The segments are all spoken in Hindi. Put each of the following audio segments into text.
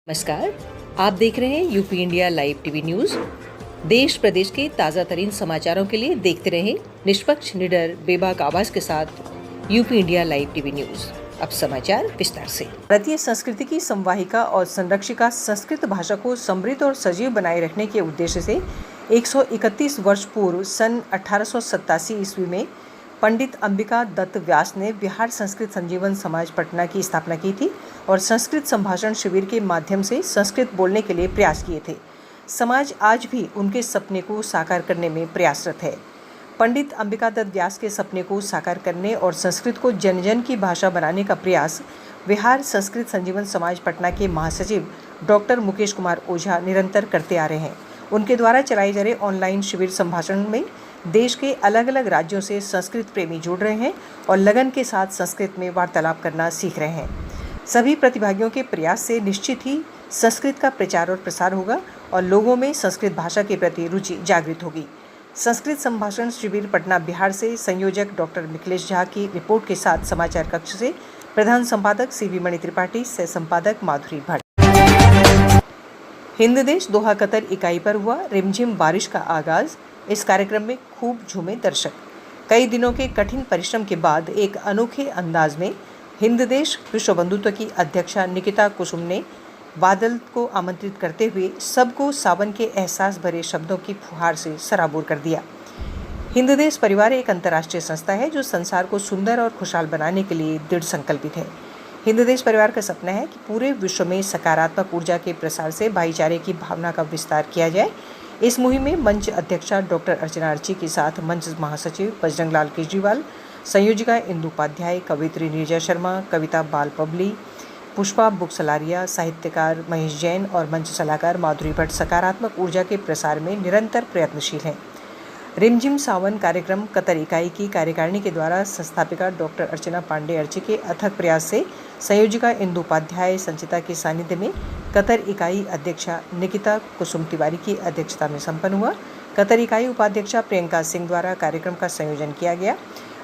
नमस्कार, आप देख रहे हैं UP India live TV news. देश प्रदेश के ताजा तरीन समाचारों के लिए देखते रहें निष्पक्ष, निडर, बेबाक आवाज के साथ UP India live TV news. अब समाचार विस्तार से। भारतीय संस्कृति की संवाहिका और संरक्षिका संस्कृत भाषा को समृद्ध और सजीव बनाए रखने के उद्देश्य से 131 वर्ष पूर्व सन 1887 ईस्वी में पंडित अंबिका दत्त व्यास ने बिहार संस्कृत संजीवन समाज पटना की स्थापना की थी और संस्कृत संभाषण शिविर के माध्यम से संस्कृत बोलने के लिए प्रयास किए थे। समाज आज भी उनके सपने को साकार करने में प्रयासरत है। पंडित अंबिका दत्त व्यास के सपने को साकार करने और संस्कृत को जन जन की भाषा बनाने का प्रयास बिहार संस्कृत संजीवन समाज पटना के महासचिव डॉक्टर मुकेश कुमार ओझा निरंतर करते आ रहे हैं। उनके द्वारा चलाए जा रहे ऑनलाइन शिविर संभाषण में देश के अलग अलग राज्यों से संस्कृत प्रेमी जुड़ रहे हैं और लगन के साथ संस्कृत में वार्तालाप करना सीख रहे हैं। सभी प्रतिभागियों के प्रयास से निश्चित ही संस्कृत का प्रचार और प्रसार होगा और लोगों में संस्कृत भाषा के प्रति रुचि जागृत होगी। संस्कृत संभाषण शिविर पटना बिहार से संयोजक डॉक्टर मिथिलेश झा की रिपोर्ट के साथ समाचार कक्ष से प्रधान संपादक सीवी मणि त्रिपाठी, सह संपादक माधुरी भट्ट। हिंद देश दोहा कतर इकाई पर हुआ रिमझिम बारिश का आगाज। इस कार्यक्रम में खूब झूमे दर्शक। कई दिनों के कठिन परिश्रम के बाद एक अनोखे अंदाज में हिंद देश विश्व बंधुत्व की अध्यक्षा निकिता कुसुम ने बादल को आमंत्रित करते हुए सबको सावन के एहसास भरे शब्दों की फुहार से सराबोर कर दिया। हिंद देश परिवार एक अंतर्राष्ट्रीय संस्था है जो संसार को सुंदर और खुशहाल बनाने के लिए दृढ़ संकल्पित है। हिंद देश परिवार का सपना है कि पूरे विश्व में सकारात्मक ऊर्जा के प्रसार से भाईचारे की भावना का विस्तार किया जाए। इस मुहिम में मंच अध्यक्षा डॉक्टर अर्चना अर्ची के साथ मंच महासचिव बजरंग लाल केजरीवाल, संयोजिका इंदु उपाध्याय, कवित्री नीरजा शर्मा, कविता बाल पबली, पुष्पा बुकसलारिया, साहित्यकार महेश जैन और मंच सलाहकार माधुरी भट्ट सकारात्मक ऊर्जा के प्रसार में निरंतर प्रयत्नशील हैं। रिमझिम सावन कार्यक्रम कतर इकाई की कार्यकारिणी के द्वारा संस्थापिका डॉक्टर अर्चना पांडे अर्ची के अथक प्रयास से संयोजिका इंदु उपाध्याय संचिता के सानिध्य में कतर इकाई अध्यक्षा निकिता कुसुम तिवारी की अध्यक्षता में संपन्न हुआ। कतर इकाई उपाध्यक्षा प्रियंका सिंह द्वारा कार्यक्रम का संयोजन किया गया।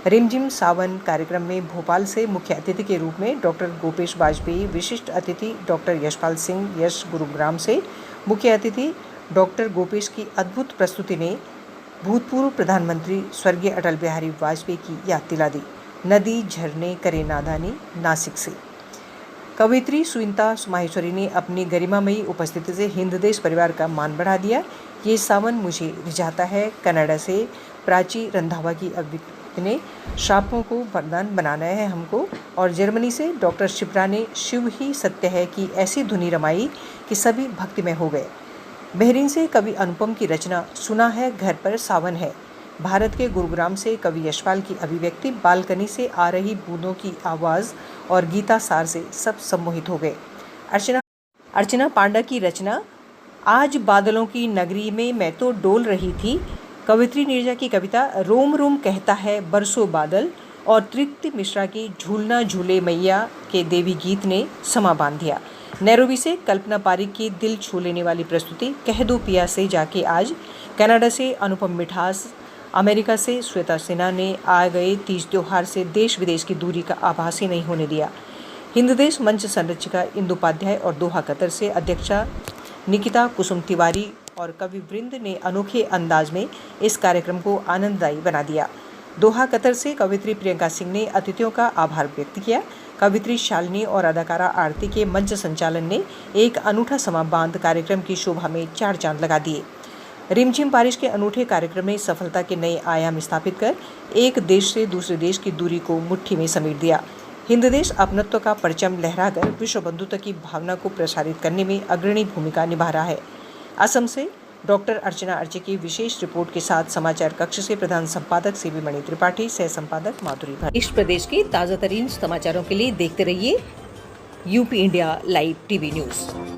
रिमझिम सावन कार्यक्रम में भोपाल से मुख्य अतिथि के रूप में डॉक्टर गोपेश वाजपेयी, विशिष्ट अतिथि डॉक्टर यशपाल सिंह, यश गुरुग्राम से मुख्य अतिथि डॉक्टर गोपेश की अद्भुत प्रस्तुति ने भूतपूर्व प्रधानमंत्री स्वर्गीय अटल बिहारी वाजपेयी की याद दिला दी। नदी झरने करे नादानी नासिक से कवित्री सुनीता माहेश्वरी ने अपनी गरिमामयी उपस्थिति से हिंद देश परिवार का मान बढ़ा दिया। ये सावन मुझे रिझाता है। कनाडा से प्राची रंधावा की अभिव्यक्ति ने शापों को वरदान बनाना है हमको। और जर्मनी से डॉक्टर शिप्रा ने शिव ही सत्य है कि ऐसी धुनी रमाई कि सभी भक्तिमय हो गए। बहरीन से कवि अनुपम की रचना सुना है घर पर सावन है। भारत के गुरुग्राम से कवि यशपाल की अभिव्यक्ति, बालकनी से आ रही बूंदों की आवाज़ और गीता सार से सब सम्मोहित हो गए। अर्चना पांडा की रचना आज बादलों की नगरी में मैं तो डोल रही थी। कवित्री नीरजा की कविता रोम रोम कहता है बरसों बादल और तृप्ति मिश्रा की झूलना झूले मैया के देवी गीत ने समा बांध दिया। नैरोबी से कल्पना पारिक की दिल छू लेने वाली प्रस्तुति कह दो पिया से जाके आज। कनाडा से अनुपम मिठास, अमेरिका से श्वेता सिन्हा ने आ गए तीज त्योहार से देश विदेश की दूरी का आभास ही नहीं होने दिया। हिंद देश मंच संरचिका इंदु उपाध्याय और दोहा कतर से अध्यक्षा निकिता कुसुम तिवारी और कवि वृंद ने अनोखे अंदाज में इस कार्यक्रम को आनंददायी बना दिया। दोहा कतर से कवित्री प्रियंका सिंह ने अतिथियों का आभार व्यक्त किया। कवित्री शालिनी और अदाकारा आरती के मंच संचालन ने एक अनूठा समा बांध कार्यक्रम की शोभा में चार चांद लगा दिए। रिमझिम बारिश के अनूठे कार्यक्रम में सफलता के नए आयाम स्थापित कर एक देश से दूसरे देश की दूरी को मुट्ठी में समेट दिया। हिंद देश अपनत्व का परचम लहराकर विश्व बंधुत्व की भावना को प्रसारित करने में अग्रणी भूमिका निभा रहा है। असम से डॉक्टर अर्चना अर्ची की विशेष रिपोर्ट के साथ समाचार कक्ष से प्रधान संपादक सीवी मणि त्रिपाठी, सह संपादक माधुरी भट्ट। देश प्रदेश के ताजा तरीन समाचारों के लिए देखते रहिए UP India live TV news.